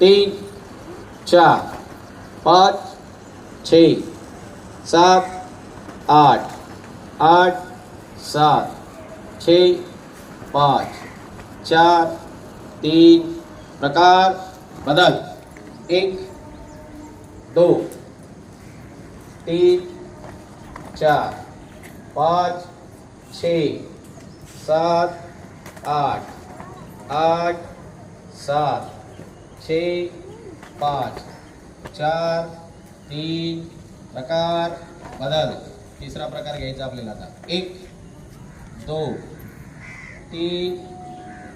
3 4 5 6 7 8 8 7 6 5 4 3 प्रकार बदल 1 2 3 4 5 6 7 8 8 7 6 5 4 3 प्रकार बदल। तिसरा प्रकार घ्यायचा आपल्याला आता 1 2 3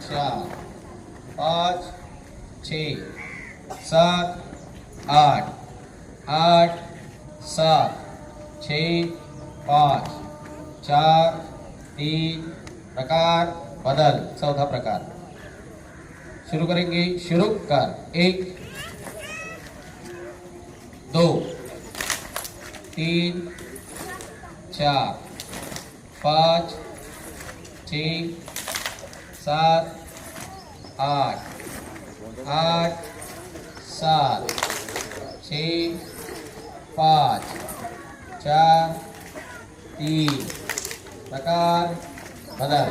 4 5 6 7 8 8 7 6 5 4 3 प्रकार बदल। चौथा प्रकार शुरू करेंगे, शुरू कर 1 2 3 4 5 6 7 8 8 7 6 5 4 3 प्रकार बदल।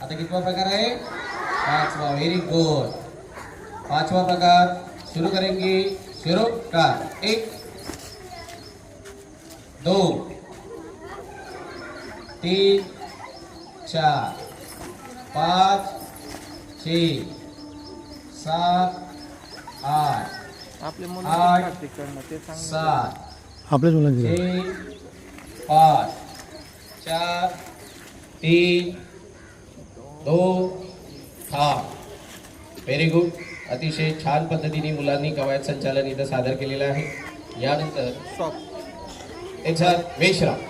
आता कितवा प्रकार आहे? पाचवा। Very good. पाचवा प्रकार शुरू करेंगे, शुरू कर 1 2 3 4 5 6 7 8 8 7 आपल्याच मुलांची 6 5 4 3 2 थांब। Very good. अतिशय छान पद्धतीने मुलांनी कवायत संचालन इथं सादर केलेलं आहे। यानंतर एक सर वेशराम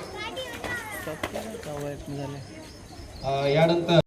यानंतर